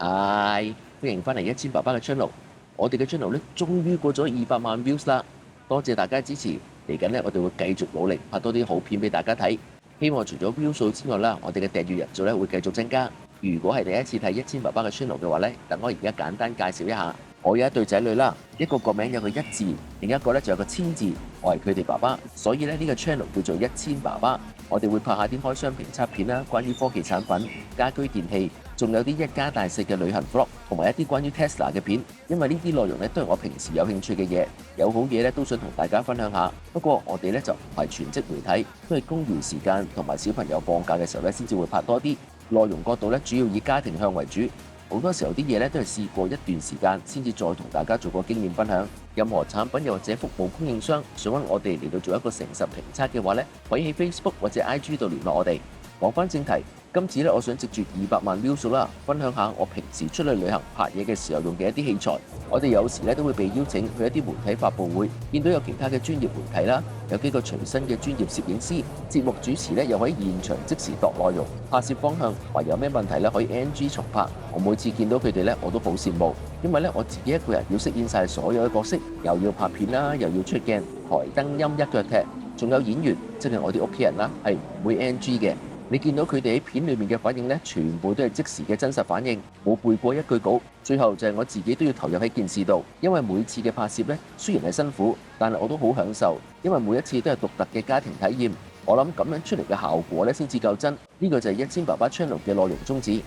嗨，歡迎翻嚟1000爸爸嘅 channel。我哋嘅 channel 咧，終於過咗200萬 views 啦！多謝大家支持。嚟緊咧，我哋會繼續努力拍多啲好片俾大家睇。希望除咗 view 數之外啦，我哋嘅訂閱人數咧會繼續增加。如果係第一次睇1000爸爸嘅 channel 嘅話咧，等我而家簡單介紹一下。我有一對仔女啦，一個個名有個一字，另一個咧就有個千字。我係佢哋爸爸，所以咧呢個 channel 叫做1000爸爸。我哋會拍下啲開箱評測片啦，關於科技產品、家居電器，仲有啲一家大細嘅旅行 vlog，同埋一啲關於 Tesla 嘅片。因為呢啲內容咧都係我平時有興趣嘅嘢，有好嘢咧都想同大家分享下。不過我哋咧就唔係全職媒體，都係公餘時間同埋小朋友放假嘅時候咧先至會拍多啲。內容角度咧主要以家庭向為主。好多時候啲嘢咧都係試過一段時間先至再同大家做個經驗分享。任何產品又或者服務供應商想揾我哋嚟到做一個誠實評測嘅話咧，可以喺 Facebook 或者 IG 度聯絡我哋。講返正題，今次咧我想藉住200萬 view 數啦，分享下我平時出去旅行拍嘢嘅時候用嘅一啲器材。我哋有時咧都會被邀請去一啲媒體發佈會，見到有其他嘅專業媒體啦，有幾個隨身嘅專業攝影師、節目主持咧，又可以現場即時度內容、拍攝方向，或有咩問題咧可以 NG 重拍。我每次見到佢哋咧，我都好羨慕，因為咧我自己一個人要飾演晒所有嘅角色，又要拍片啦，又要出鏡，台燈音一腳踢，仲有演員，即係我啲屋企人啦，係唔會 NG 嘅。你見到佢哋喺片裏面嘅反應呢，全部都係即時嘅真實反應，冇背過一句稿。最後就係我自己都要投入喺件事度，因為每次嘅拍攝呢，雖然係辛苦，但係我都好享受，因為每一次都係獨特嘅家庭體驗。我諗咁樣出嚟嘅效果呢，先至夠真。呢個就係1000爸爸 channel 嘅內容宗旨。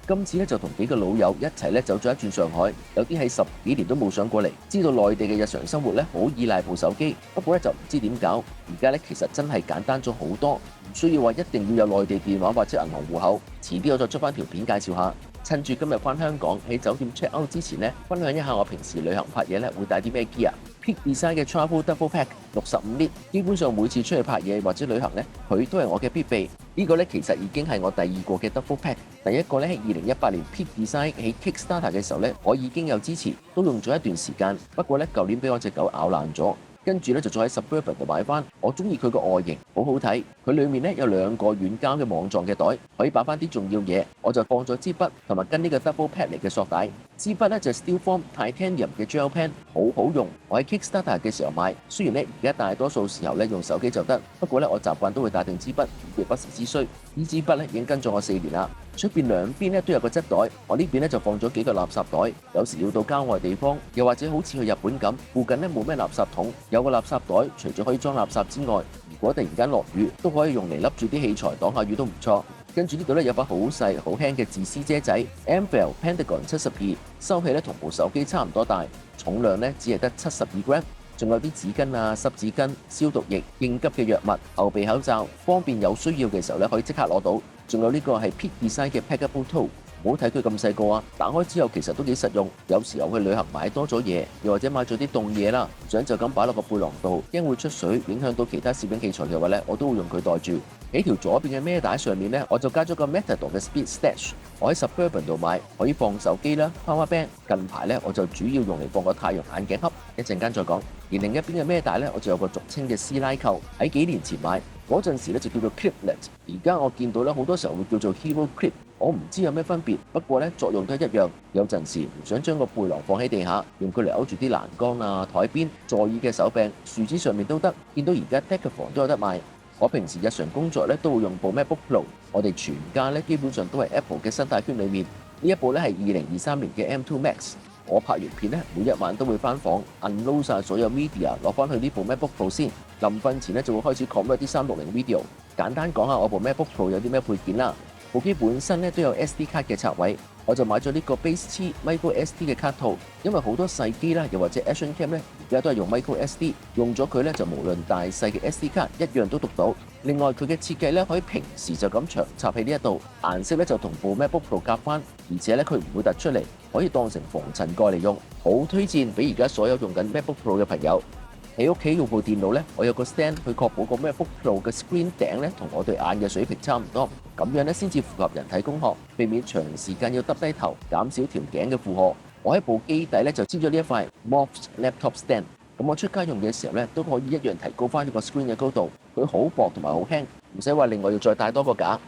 今次咧就同幾個老友一齊咧走咗一轉上海，有啲係10幾年都冇上過嚟，知道內地嘅日常生活咧好依賴部手機，不過咧就唔知點搞。而家咧其實真係簡單咗好多，唔需要話一定要有內地電話或者銀行戶口。遲啲我再出翻條片介紹下。趁住今日翻香港喺酒店 check out 之前咧，分享一下我平時旅行拍嘢咧會帶啲咩 gear。Peak Design 嘅 Travel Duffel Pack 65 lit，基本上每次出去拍嘢或者旅行咧，佢都係我嘅必備。呢個咧其實已經係我第二個嘅 Duffel Pack。第一個咧喺2018年 Peak Design 喺 Kickstarter 嘅時候咧，我已經有支持，都用咗一段時間。不過咧舊年俾我隻狗咬爛咗。跟住咧就再喺 Suburban 度買翻，我中意佢個外形，好好睇。佢裡面咧有2個軟膠嘅網狀嘅袋，可以擺翻啲重要嘢。我就放咗支筆同埋跟呢個 Duffel Pack 嚟嘅索帶。支筆咧就係 Steelform Titanium 嘅 Gel Pen， 好好用。我喺 Kickstarter 嘅時候買，雖然咧而家大多數時候咧用手機就得，不過咧我習慣都會帶定支筆，以備不時之需。呢支筆咧已經跟咗我4年啦。出邊兩邊咧都有個側袋，我呢邊咧就放咗幾個垃圾袋。有時要到郊外地方，又或者好似去日本咁，附近咧冇咩垃圾桶，有個垃圾袋，除咗可以裝垃圾之外，如果突然間落雨，都可以用嚟笠住啲器材擋下雨都唔錯。跟住呢度咧有把好細好輕嘅自私遮仔 ，Amvel Pentagon 72，收起咧同部手機差唔多大，重量咧只係得72 gram。仲有啲紙巾啊、濕紙巾、消毒液、應急嘅藥物、後備口罩，方便有需要嘅時候咧可以即刻攞到。仲有呢個係 Peak Design 嘅 Packable Tote，唔好睇佢咁細個啊，打開之後其實都幾實用。有時候去旅行買多咗嘢，又或者買咗啲凍嘢啦，唔想就咁擺落個背囊度，驚會出水影響到其他攝影器材嘅話咧，我都會用佢袋住。喺條左邊嘅孭帶上面咧，我就加咗個 Matador 嘅 Speed Stash， 我喺 Suburban 度買，可以放手機啦、Power Bank。近排咧我就主要用嚟放個太陽眼鏡盒，一陣間再講。而另一邊嘅孭帶咧，我就有個俗稱嘅師奶扣，喺幾年前買嗰陣時咧就叫做 Cliplet， 而家我見到咧好多時候會叫做 Hero Clip， 我唔知有咩分別，不過咧作用都一樣。有陣時唔想將個背囊放喺地下，用佢嚟勾住啲欄杆啊、台邊、座椅嘅手柄、樹枝上面都得。見到而家 Decathlon 都有得賣。我平時日常工作咧都會用部 MacBook Pro， 我哋全家咧基本上都係 Apple 嘅生態圈裏面。呢一部咧係2023年嘅 M2 Max。我拍完片咧，每一晚都會翻房 unload 晒所有 media， 攞翻去呢部 MacBook Pro 先。臨瞓前咧就會開始 convert 啲360 video。簡單講下我部 MacBook Pro 有啲咩配件啦。部機本身咧都有 SD 卡嘅插位，我就買咗呢個 Base T Micro SD 嘅卡套，因為好多細機啦，又或者 Action Cam 咧，而家都係用 Micro SD， 用咗佢咧就無論大細嘅 SD 卡一樣都讀到。另外佢嘅設計咧可以平時就咁長插喺呢一度，顏色咧就同部 MacBook Pro 夾翻，而且咧佢唔會突出嚟，可以當成防塵蓋嚟用，好推薦俾而家所有用緊 MacBook Pro 嘅朋友。喺屋企用部電腦咧，我有個 stand 去確保個 MacBook Pro 嘅 screen 頂咧同我對眼嘅水平差唔多，咁樣咧先至符合人體工學，避免長時間要耷低頭，減少條頸嘅負荷。我喺部機底咧就黐咗呢一塊 Morphed Laptop Stand。咁我出街用嘅時候咧，都可以一樣提高翻呢個 screen 嘅高度。佢好薄同埋好輕，唔使話另外要再帶多個架。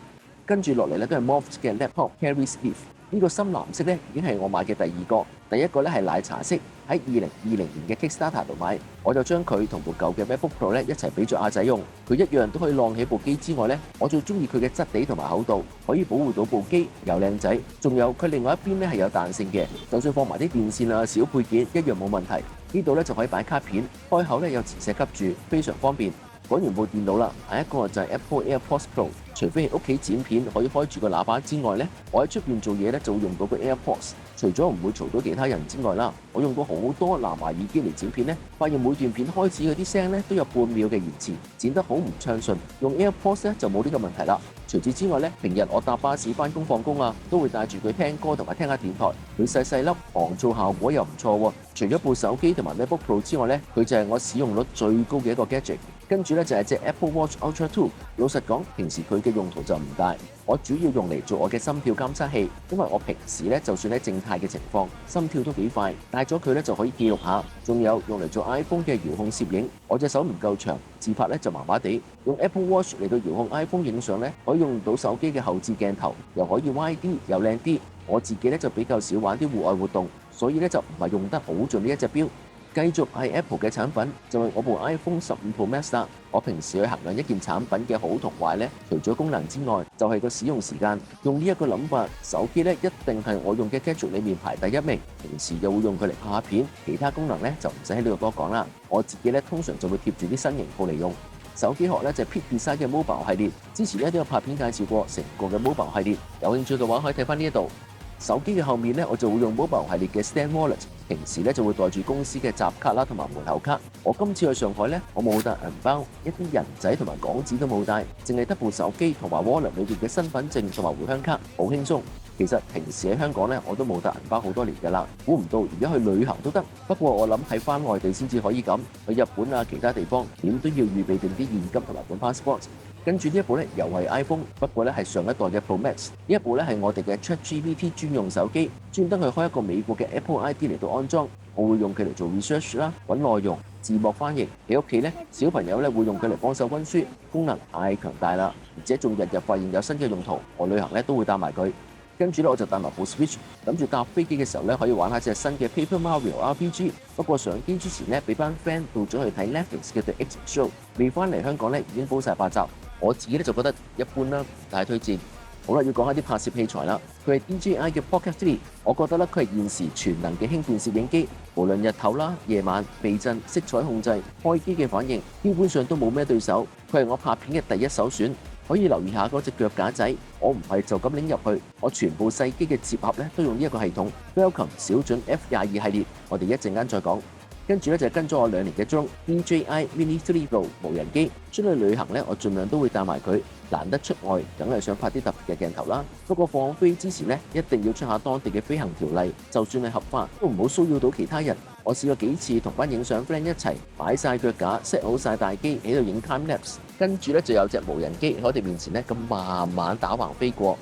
跟住落嚟咧都係 Morphed 嘅 Laptop Carry Sleeve。呢個深藍色咧已經係我買嘅第二個，第一個咧係奶茶色，喺2020年嘅 Kickstarter 度買，我就將佢同部舊嘅 MacBook Pro 咧一齊俾咗阿仔用，佢一樣都可以晾起部機之外咧，我最中意佢嘅質地同埋厚度，可以保護到部機又靚仔，仲有佢另外一邊咧係有彈性嘅，就算放埋啲電線啊小配件一樣冇問題。呢度咧就可以擺卡片，開口咧有磁石吸住，非常方便。講完部電腦啦，下一個就係 Apple AirPods Pro。除非係屋企剪片可以開住個喇叭之外咧，我喺出邊做嘢咧就會用到個 AirPods。除咗唔會嘈到其他人之外啦，我用過好多藍牙耳機嚟剪片咧，發現每段片開始嗰啲聲咧都有半秒嘅延遲，剪得好唔暢順。用 AirPods 咧就冇呢個問題啦。除此之外咧，平日我搭巴士翻工放工啊，都會帶住佢聽歌同埋聽下電台。佢細細粒，防噪效果又唔錯喎。除咗部手機同埋 MacBook Pro 之外咧，佢就係我使用率最高嘅一個 gadget。跟住咧就係隻 Apple Watch Ultra 2。老實講，平時佢嘅用途就唔大，我主要用嚟做我嘅心跳監測器，因為我平時咧就算喺靜態嘅情況，心跳都幾快，帶咗佢咧就可以記錄下。仲有用嚟做 iPhone 嘅遙控攝影，我隻手唔夠長，自拍咧就麻麻地。用 Apple Watch 嚟到遙控 iPhone 影相咧，可以用到手機嘅後置鏡頭，又可以歪啲又靚啲。我自己咧就比較少玩啲戶外活動，所以咧就唔係用得好盡呢一隻錶。繼續係 Apple 嘅產品，就係我部 iPhone 15 Pro Max 啦。我平時去衡量一件產品嘅好同壞咧，除咗功能之外，就係個使用時間。用呢一個諗法，手機咧一定係我用嘅 gadget 裏面排第一名。平時又會用佢嚟拍下片，其他功能咧就唔使喺呢度多講啦。我自己咧通常就會貼住啲新型號嚟用。手機殼咧就係 Peak Design 嘅 Mobile 系列，之前咧都有拍片介紹過成個嘅 Mobile 系列，有興趣嘅話可以睇翻呢一度。手機嘅後面咧，我就會用 Mobile 系列嘅 Stand Wallet， 平時咧就會袋住公司嘅集卡啦同埋門口卡。我今次去上海咧，我冇帶銀包，一啲人仔同埋港紙都冇帶，淨係得部手機同埋 Wallet 裏邊嘅身份證同埋回鄉卡，好輕鬆。其實平時喺香港咧，我都冇帶銀包好多年㗎啦，估唔到而家去旅行都得。不過我諗喺翻內地先至可以咁，去日本啊其他地方點都要預備定啲現金同埋本 passport。跟住呢一部咧又係 iPhone， 不過咧係上一代嘅 Pro Max。呢一部咧係我哋嘅 ChatGPT 專用手機，專登去開一個美國嘅 Apple ID 嚟到安裝。我會用佢嚟做 research 啦，揾內容、字幕翻譯。喺屋企咧，小朋友咧會用佢嚟幫手溫書，功能太強大啦，而且仲日日發現有新嘅用途。我旅行咧都會帶埋佢。跟住咧我就帶埋部 Switch， 諗住搭飛機嘅時候咧可以玩下隻新嘅 Paper Mario RPG。不過上機之前咧，俾班 friend 到咗去睇 Netflix 嘅 The X Show， 未翻嚟香港咧已經煲晒8集。我自己咧就覺得一般啦，唔太推薦。好啦，要講下啲拍攝器材啦。佢係 DJI 嘅 Pocket 3，我覺得咧佢係現時全能嘅輕便攝影機，無論日頭啦、夜晚、避震、色彩控制、開機嘅反應，基本上都冇咩對手。佢係我拍片嘅第一首選。可以留意下嗰隻腳架仔，我唔係就咁拎入去，我全部細機嘅接合咧都用呢一個系統 Welcome 小準 F22系列，我哋一陣間再講。跟住咧就跟咗我2年嘅鐘 DJI Mini 3 Pro 無人機，出去旅行咧我盡量都會帶埋佢，難得出外，梗係想拍啲特別嘅鏡頭啦。不過放飛之前咧，一定要出下當地嘅飛行條例，就算係合法，都唔好騷擾到其他人。我試過幾次同班影相 friend 一齊擺晒腳架 set 好晒大機喺度影 time lapse， 跟住咧就有隻無人機喺我哋面前咧咁慢慢打橫飛過，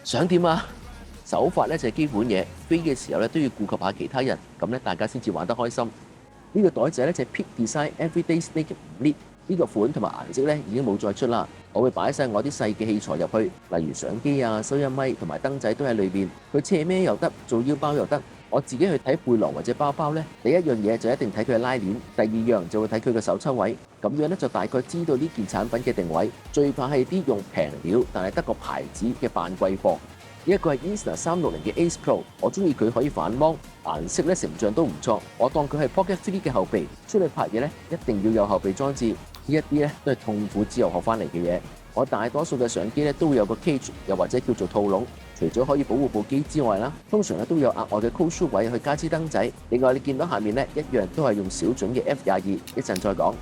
想點啊？手法咧就係基本嘢，飛嘅時候咧都要顧及下其他人，咁咧大家先至玩得開心。呢個袋仔咧就係 Peak Design Everyday Snake 5 Lit， 呢個款同埋顏色咧已經冇再出啦。我會擺晒我啲細嘅器材入去，例如相機啊、收音咪同埋燈仔都喺裏邊。佢斜孭又得，做腰包又得。我自己去睇背囊或者包包咧，第一樣嘢就一定睇佢嘅拉鏈，第二樣就會睇佢嘅手抽位，咁樣咧就大概知道呢件產品嘅定位。最怕係啲用平料但係得個牌子嘅扮貴貨。呢一個係 Insta360嘅 Ace Pro， 我中意佢可以反芒，顏色咧成像都唔錯。我當佢係 Pocket 3嘅後備，出去拍嘢咧一定要有後備裝置。呢一啲咧都係痛苦之後學翻嚟嘅嘢。我大多數嘅相機咧都會有個 cage， 又或者叫做套籠，除咗可以保護部機之外啦，通常咧都有額外嘅 cold shoe 位去加支燈仔。另外你見到下面咧一樣都係用小準嘅 F22，一陣再講。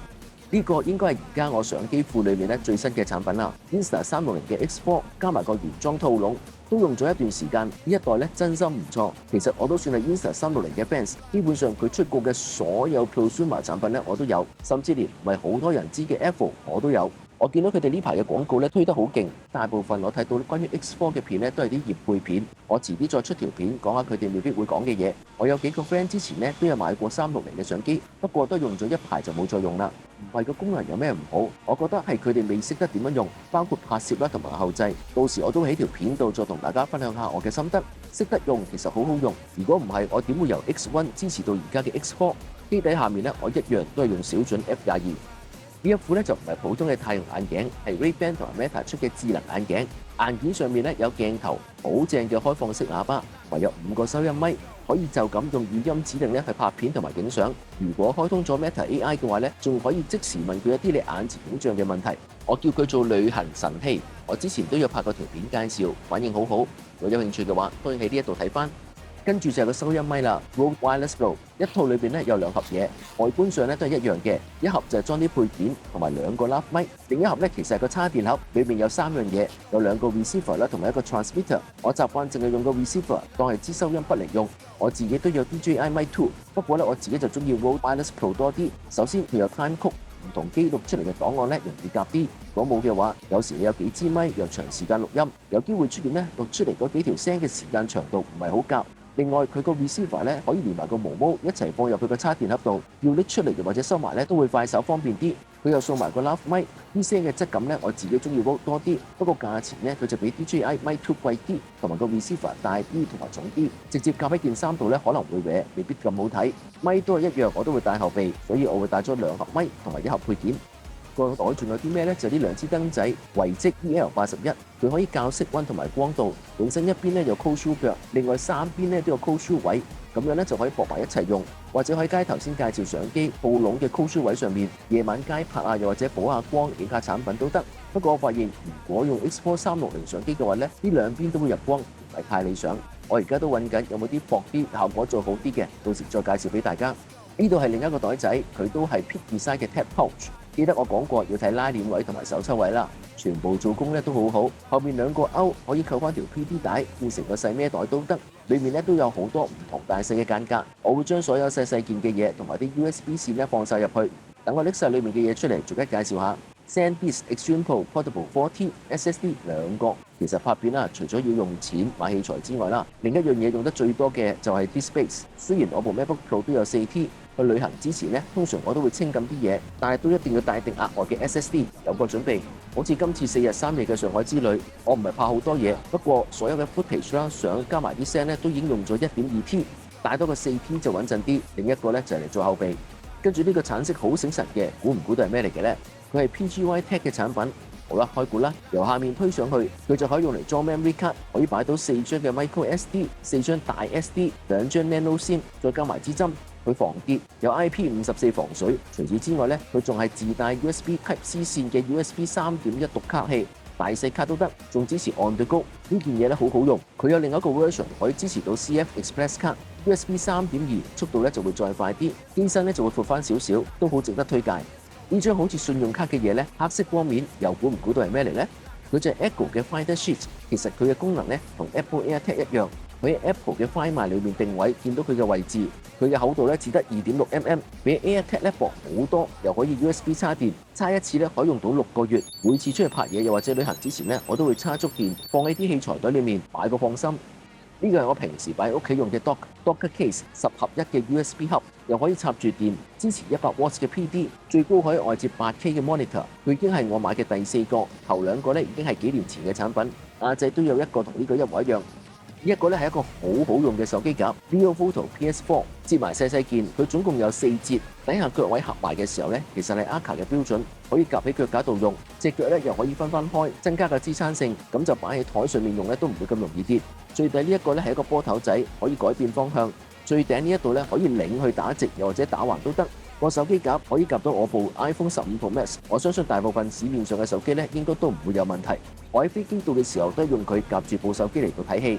呢個應該係而家我相機庫裏面咧最新嘅產品啦 ，Insta360嘅 X4 加埋個原裝套籠。都用咗一段時間，呢一代咧真心唔錯。其實我都算係 Insta360嘅 fans， 基本上佢出過嘅所有 prosumer 產品咧我都有，甚至連唔係好多人知嘅 Apple 我都有。我見到佢哋呢排嘅廣告咧推得好勁，大部分我睇到關於 X4 嘅片咧都係啲業配片。我遲啲再出條片講下佢哋未必會講嘅嘢。我有幾個 friend 之前咧都有買過360嘅相機，不過都用咗一排就冇再用啦。唔係個功能有咩唔好，我覺得係佢哋未識得點樣用，包括拍攝啦同埋後製。到時我都喺條片度再同大家分享下我嘅心得。識得用其實好好用，如果唔係我點會由 X1 支持到而家嘅 X4？ 機底下面咧我一樣都係用小準 F22。呢一副咧就唔係普通嘅太陽眼鏡，係 Ray-Ban 同埋 Meta 出嘅智能眼鏡。硬件上面咧有鏡頭，好正嘅開放式喇叭，還有5個收音咪，可以就咁用語音指令咧去拍片同埋影相。如果開通咗 Meta AI 嘅話咧，仲可以即時問佢一啲你眼前影像嘅問題。我叫佢做旅行神器。我之前都有拍過條片介紹，反應好好。如果有興趣嘅話，當然喺呢一度睇翻。跟住就係個收音咪啦 ，Rode Wireless Pro 一套裏邊咧有2盒嘢，外觀上咧都係一樣嘅，一盒就係裝啲配件同埋2個 lav 咪，另一盒咧其實係個叉電盒，裏面有3樣嘢，有2個 receiver 啦同埋一個 transmitter。我習慣淨係用個 receiver 當係支收音筆嚟用。我自己都有 DJI Mic 2，不過咧我自己就中意 Rode Wireless Pro 多啲。首先佢有 time code，唔同機錄出嚟嘅檔案咧容易夾啲。如果冇嘅話，有時你有幾支咪又長時間錄音，有機會出現咧錄出嚟嗰幾條聲嘅時間長度唔係好夾。另外佢個 receiver 咧可以連埋個毛毛一齊放入佢個叉電盒度，要拎出嚟又或者收埋咧都會快手方便啲。佢又送埋個 lav 咪，啲聲嘅質感咧我自己中意 Rode 多啲，不過價錢咧佢就比 DJI Mic 2貴啲，同埋個 receiver 大啲同埋重啲，直接夾喺件衫度咧可能會歪，未必咁好睇。咪都係一樣，我都會帶後備，所以我會帶咗2盒咪同埋1盒配件。個袋仲有啲咩呢？就呢2支燈仔，維積 EL81，佢可以校色溫同埋光度。本身一邊咧有 cold shoe 腳，另外3邊咧都有 cold shoe 位，咁樣咧就可以駁埋一齊用。或者喺街頭先介紹相機布籠嘅 cold shoe 位上面，夜晚街拍啊，又或者補下光影下產品都得。不過我發現，如果用 X4 360相機嘅話咧，呢兩邊都會入光，唔係太理想。我而家都揾緊有冇啲薄啲、效果再好啲嘅，到時再介紹俾大家。呢度係另一個袋仔，佢都係 Peak Design 嘅 Tab Pouch。記得我講過要睇拉鏈位同埋手抽位啦，全部做工咧都好好。後面2個勾可以扣翻條 PD 帶，變成個細孭袋都得。裏面咧都有好多唔同大細嘅間隔，我會將所有細件嘅嘢同埋啲 USB 線咧放晒入去。等我拎晒裏面嘅嘢出嚟，逐一介紹下。SanDisk Extreme Pro Portable 4T SSD 2個。其實拍片啦，除咗要用錢買器材之外啦，另一樣嘢用得最多嘅就係啲 space。雖然我部 MacBook Pro 都有4T。去旅行之前咧，通常我都會清緊啲嘢，但係都一定要帶定額外嘅 SSD， 有個準備。好似今次4日3夜嘅上海之旅，我唔係拍好多嘢，不過所有嘅 footage 啦、相加埋啲聲咧，都已經用咗 1.2T， 帶多個4T 就穩陣啲。另一個咧就係嚟做後備。跟住呢個橙色好醒神嘅，估唔估到係咩嚟嘅咧？佢係 PGY Tech 嘅產品。好啦，開估啦，由下面推上去，佢就可以用嚟裝 memory card，可以擺到4張嘅 micro SD、4張大 SD、2張 nano SIM， 再加埋支針。佢防跌，有 IP54 防水。除此之外咧，佢仲係自帶 USB Type C 線嘅 USB 3.1讀卡器，大細卡都得，仲支持 On the Go。呢件嘢咧好好用，佢有另一個 version 可以支持到 CF Express 卡 ，USB 3.2，速度咧就會再快啲，機身咧就會闊翻少少，都好值得推介。呢張好似信用卡嘅嘢咧，黑色光面，又估唔估到係咩嚟咧？佢就係 Echo 嘅 Finder Sheet， 其實佢嘅功能咧同 Apple AirTag 一樣。佢喺 Apple 嘅 Find My 裏面定位，見到佢嘅位置。佢嘅厚度咧只得 2.6mm， 比 AirTag 咧薄好多，又可以 USB 插電，插一次咧可以用到6個月。每次出去拍嘢又或者旅行之前咧，我都會插足電，放喺啲器材袋裏面，買個放心。呢個係我平時擺喺屋企用嘅 Docker Case 10合1嘅 USB 盒，又可以插住電，支持100W 嘅 PD， 最高可以外接 8K 嘅 monitor。佢已經係我買嘅第4個，頭2個咧已經係幾年前嘅產品。亞仔都有一個同呢個一模一樣。一個咧係一個好好用嘅手機夾 Leo Photo PS4， 接埋細件，佢總共有4節，底下腳位合埋嘅時候咧，其實係 Aka 嘅標準，可以夾喺腳架度用，隻腳咧又可以分開，增加個支撐性，咁就擺喺台上面用咧都唔會咁容易跌。最底呢一個咧係一個波頭仔，可以改變方向，最頂呢一度咧可以擰去打直，又或者打橫都得。個手機夾可以夾到我部 iPhone 15 Pro Max， 我相信大部分市面上嘅手機咧應該都唔會有問題。我喺飛機度嘅時候都係用佢夾住部手機嚟到睇戲。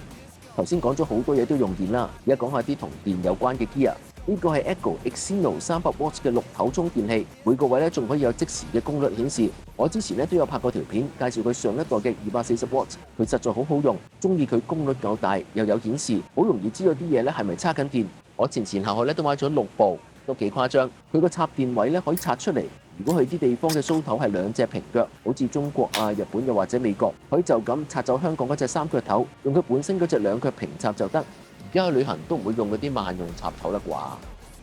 頭先講咗好多嘢都用電啦，而家講下啲同電有關嘅 gear。呢個係 Echo Exynos 300W 嘅6頭充電器，每個位咧仲可以有即時嘅功率顯示。我之前咧都有拍過條片介紹佢上一代嘅240W，佢實在好好用，中意佢功率夠大又有顯示，好容易知道啲嘢咧係咪叉緊電。我前後後咧都買咗6部。都幾誇張，佢個插電位咧可以拆出嚟，如果去啲地方嘅蘇頭係兩隻平腳，好似中國啊、日本又或者美國，可以就咁拆走香港嗰隻三腳頭，用佢本身嗰隻兩腳平插就得。而家去旅行都唔會用嗰啲萬用插頭啦啩。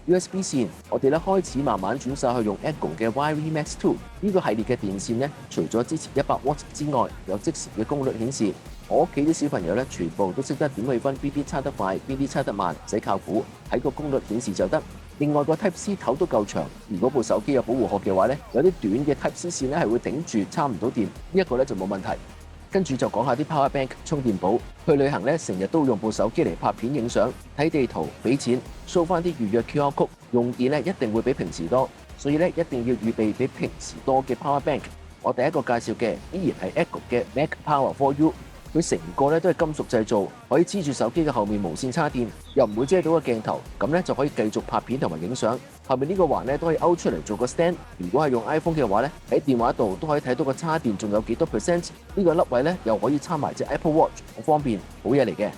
USB 線，我哋咧開始慢慢轉晒去用 Eagle 嘅 Wiry Max 2呢個系列嘅電線咧，除咗支持100W 之外，有即時嘅功率顯示。我屋企啲小朋友咧，全部都識得點去分邊啲插得快，邊啲插得慢，唔使靠估，睇個功率顯示就得。另外個 Type C 頭都夠長，如果部手機有保護殼嘅話咧，有啲短嘅 Type C 線咧係會頂住插唔到電，呢一個咧就冇問題。跟住就講下啲 Power Bank 充電寶。去旅行咧，成日都用部手機嚟拍片影相、睇地圖、俾錢、掃翻啲預約 QR code，用電咧一定會比平時多，所以咧一定要預備比平時多嘅 Power Bank。我第一個介紹嘅依然係 Eagle 嘅 Mac Power 4U。佢成個咧都係金屬製造，可以黐住手機嘅後面無線插電，又唔會遮到個鏡頭，咁咧就可以繼續拍片同埋影相。後面呢個環咧都可以勾出嚟做個 stand。如果係用 iPhone 嘅話咧，喺電話度都可以睇到個插電仲有幾多 percent。呢個粒位咧又可以插埋隻 Apple Watch，好方便，好嘢嚟嘅。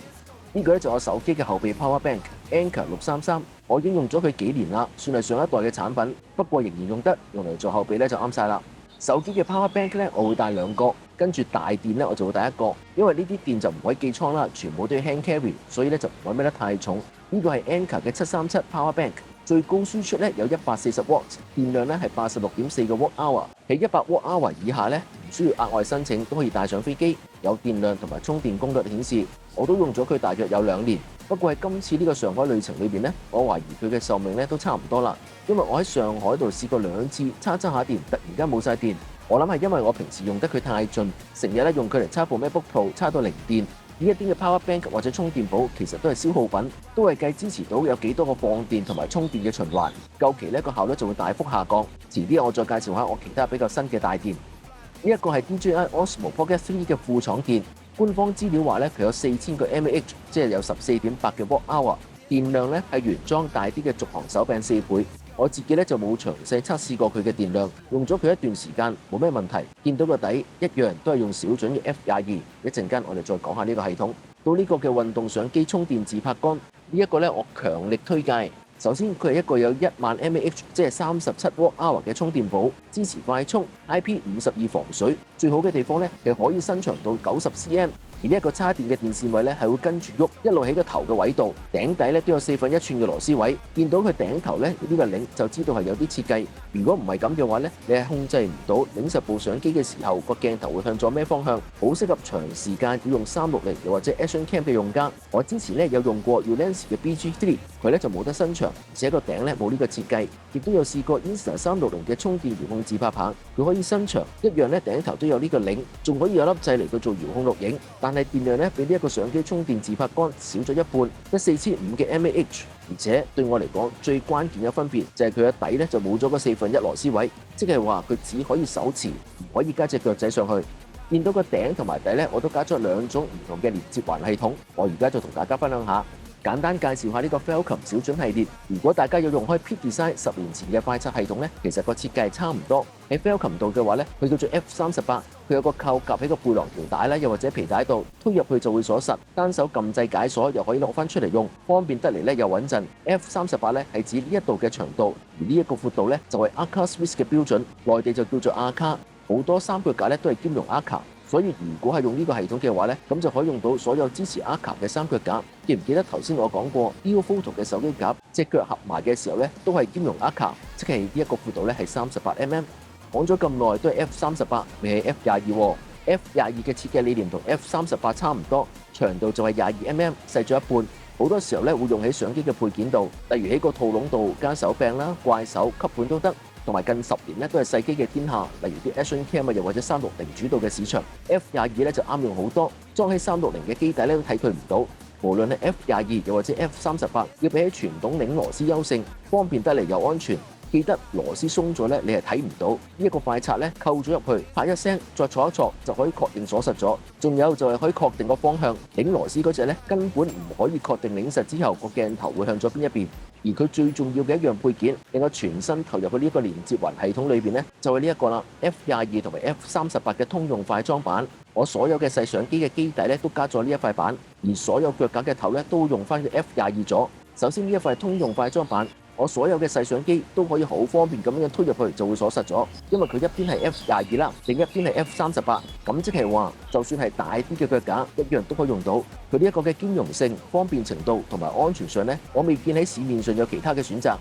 呢個咧就我手機嘅後備 Power Bank Anker 633，我已經用咗佢幾年啦，算係上一代嘅產品，不過仍然用得，用嚟做後備咧就啱晒啦。手機嘅 Power Bank 咧，我會帶兩個，跟住大電咧我就會帶一個，因為呢啲電就唔可以寄倉啦，全部都要 hand carry，所以咧就唔可以孭得太重。呢個係 Anker 嘅737 Power Bank， 最高輸出咧有140W，電量咧係86.4個 Watt-hour， 喺100 Watt-hour 以下咧唔需要額外申請都可以帶上飛機，有電量同埋充電功率顯示，我都用咗佢大約有2年。不過喺今次呢個上海旅程裏邊咧，我懷疑佢嘅壽命咧都差唔多啦，因為我喺上海度試過2次插下電，突然間冇晒電。我諗係因為我平時用得佢太盡，成日咧用佢嚟插部 MacBook Pro，插到零電。呢一啲嘅 Power Bank 或者充電寶其實都係消耗品，都係計支持到有幾多個放電同埋充電嘅循環，夠期呢個效率就會大幅下降。遲啲我再介紹下我其他比較新嘅大電。呢一個係 DJI Osmo Pocket 3嘅副廠電，官方資料話咧佢有4000個 mAh， 即係有14.8嘅 Watt-hour， 電量咧係原裝大啲嘅續航手柄4倍。我自己咧就冇詳細測試過佢嘅電量，用咗佢一段時間冇咩問題。見到個底一樣都係用小準嘅 F22，一陣間我哋再講下呢個系統。到呢個嘅運動相機充電自拍杆，呢一個咧我強力推介。首先佢係一個有10000 mAh， 即係37 Watt-hour 嘅充電寶，支持快充 ，IP52 防水。最好嘅地方咧係可以伸長到90 cm。而呢一個插電嘅電線位咧係會跟住喐，一路喺個頭嘅位度，頂底咧都有1/4寸嘅螺絲位。見到佢頂頭咧呢個鈴就知道係有啲設計。如果唔係咁嘅話咧，你係控制唔到擰實部相機嘅時候個鏡頭會向咗咩方向，好適合長時間要用360又或者 Action Cam 嘅用家。我之前咧有用過 Ulanzi 嘅 BG3，佢咧就冇得伸長，而且個頂咧冇呢個設計。亦都有試過 Insta360嘅充電遙控自拍棒，佢可以伸長，一樣咧頂頭都有呢個鈴，仲可以有粒掣嚟到做遙控錄影。但係電量咧比呢一個相機充電自拍杆少咗一半，得4500嘅 mAh。而且對我嚟講最關鍵嘅分別就係佢嘅底咧就冇咗個1/4螺絲位，即係話佢只可以手持，唔可以加隻腳仔上去。見到個頂同埋底咧，我都加咗2種唔同嘅連接環系統，我而家就同大家分享下。簡單介紹下呢個 Felcom 小準系列。如果大家有用開 Peak Design 10年前嘅快拆系統咧，其實個設計係差唔多。喺 Felcom 度嘅話咧，佢叫做 F38，佢有個扣夾喺個背囊條帶啦，又或者皮帶度，推入去就會鎖實，單手撳掣解鎖，又可以攞翻出嚟用，方便得嚟咧又穩陣。F38咧係指呢一度嘅長度，而呢一個闊度咧就係 ARCA Swiss 嘅標準，內地就叫做 ARCA。好多三腳架咧都係兼容 ARCA。所以如果係用呢個系統嘅話咧，咁就可以用到所有支持 ARCA 嘅三腳架。記唔記得頭先我講過 EO Photo 嘅手機夾，隻腳合埋嘅時候咧，都係兼容 ARCA，即係呢一個闊度咧係38mm。講咗咁耐都係 F38，未係 F22。F22嘅設計理念同 F38差唔多，長度就係22mm，細咗一半。好多時候咧會用喺相機嘅配件度，例如喺個套籠度加手柄啦、怪手、吸盤都得。同埋近10年咧都係細機嘅天下，例如啲 Action Cam 又或者360主導嘅市場 ，F22咧就啱用好多，裝喺360嘅機底咧都睇佢唔到。無論係 F22又或者 F38，要比起傳統擰螺絲優勝，方便得嚟又安全。記得螺絲鬆咗咧，你係睇唔到呢一個快拆咧，扣咗入去，啪一聲再挫一挫就可以確定鎖實咗。仲有就係可以確定個方向，擰螺絲嗰隻咧根本唔可以確定擰實之後個鏡頭會向咗邊一邊。而佢最重要嘅一樣配件，令我全身投入去呢一個連接環系統裏邊咧，就係呢一個啦 ，F22同埋 F38嘅通用快裝板。我所有嘅細相機嘅機底咧都加咗呢一塊板，而所有腳架嘅頭咧都用翻個 F22 咗。首先呢一塊通用快裝板我所有嘅細相機都可以好方便咁樣推入去就會鎖實咗，因為佢一邊係 F22啦，另一邊係 F38，咁即係話就算係大啲嘅腳架一樣都可以用到。佢呢一個嘅兼容性、方便程度同埋安全上呢，我未見喺市面上有其他嘅選擇。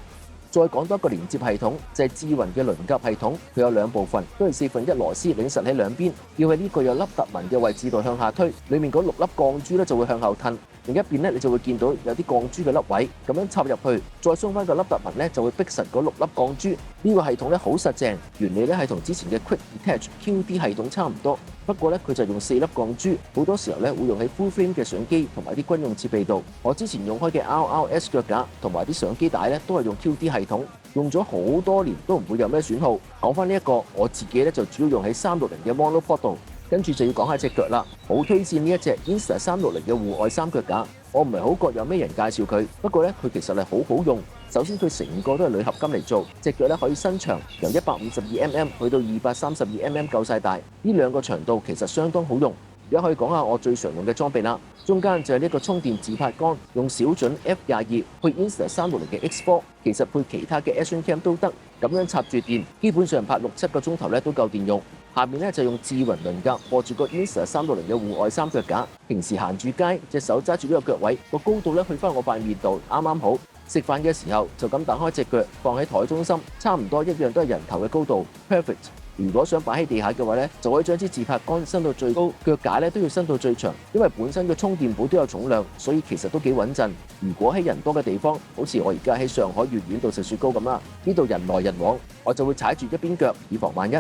再講多一個連接系統，就係智雲嘅輪夾系統，佢有兩部分，都係4/1螺絲擰實喺兩邊，要喺呢個有凹凸紋嘅位置度向下推，裡面嗰6粒鋼珠咧就會向後褪。另一邊咧，你就會見到有啲鋼珠嘅凹位，咁樣插入去，再鬆翻個凹凸紋咧，就會逼實嗰6粒鋼珠。呢個系統咧好實淨，原理咧係同之前嘅 Quick Detach QD 系統差唔多，不過咧佢就用4粒鋼珠，好多時候咧會用喺 full frame 嘅相機同埋啲軍用設備度。我之前用開嘅 RRS 腳架同埋啲相機帶咧都係用 QD 系統，用咗好多年都唔會有咩損耗。講翻呢一個，我自己咧就主要用喺360嘅 monopod 度。跟住就要講下隻腳啦，好推薦呢一隻 Insta360嘅戶外3腳架。我唔係好覺有咩人介紹佢，不過咧佢其實係好好用。首先佢成個都係鋁合金嚟做，隻腳咧可以伸長，由152mm 去到232mm 夠晒大。呢兩個長度其實相當好用。而家可以講下我最常用嘅裝備啦，中間就係呢個充電自拍桿，用小準 F22 配 Insta360嘅 X4，其實配其他嘅 Action Cam 都得。咁樣插住電，基本上拍6-7個鐘頭咧都夠電用。下面咧就用智雲輪夾播住個 Insta360嘅戶外3腳架，平時行住街，隻手揸住呢個腳位，個高度咧去翻我塊面度啱啱好。食飯嘅時候就咁打開隻腳放喺台中心，差唔多一樣都係人頭嘅高度 ，perfect。如果想擺喺地下嘅話咧，就可以將支自拍桿伸到最高，腳架咧都要伸到最長，因為本身嘅充電寶都有重量，所以其實都幾穩陣。如果喺人多嘅地方，好似我而家喺上海悅苑度食雪糕咁啦，呢度人來人往，我就會踩住一邊腳，以防萬一。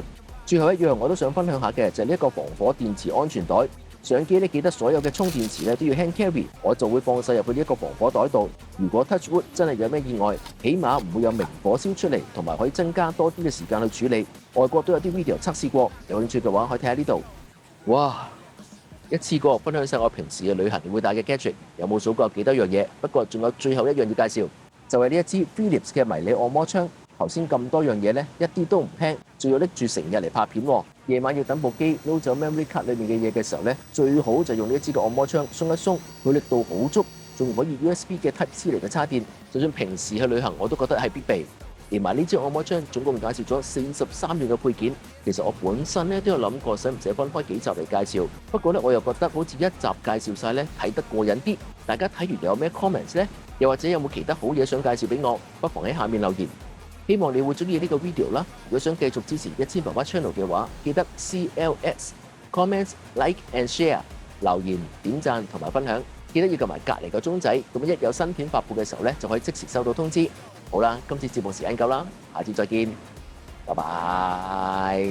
最後一樣我都想分享下嘅就係呢一個防火電池安全袋。相機咧記得所有嘅充電池咧都要 hand carry， 我就會放晒入去呢一個防火袋度。如果 touch wood 真係有咩意外，起碼唔會有明火燒出嚟，同埋可以增加多啲嘅時間去處理。外國都有啲 video 測試過，有興趣嘅話可以睇下呢度。哇！一次過分享晒我平時嘅旅行會帶嘅 gadget， 有冇數過幾多樣嘢？不過仲有最後一樣要介紹，就係呢一支 Philips 嘅迷你按摩槍。頭先咁多樣嘢咧，一啲都唔輕，仲要拎住成日嚟拍片喎。夜晚要等部機撈走 memory card 裏面嘅嘢嘅時候咧，最好就用呢一支個按摩槍鬆一鬆，佢力度好足，仲可以 USB 嘅 Type C 嚟嘅插電。就算平時去旅行，我都覺得係必備。連埋呢支按摩槍總共介紹咗43樣嘅配件。其實我本身咧都有諗過，使唔使分開幾集嚟介紹？不過咧，我又覺得好似一集介紹晒咧睇得過癮啲。大家睇完有咩 comments 咧？又或者有冇其他好嘢想介紹俾我？不妨喺下面留言。希望你會中意呢個 video 啦！如果想繼續支持1000爸爸 channel 嘅話，記得 CLS comments like and share 留言點讚同埋分享，記得要撳埋隔離個鐘仔，咁一有新片發布嘅時候咧，就可以即時收到通知。好啦，今次節目時間夠啦，下次再見，拜拜。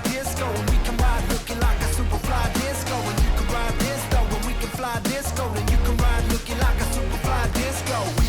Disco, and you can ride looking like a super fly disco, and you can ride this though, and we can fly disco.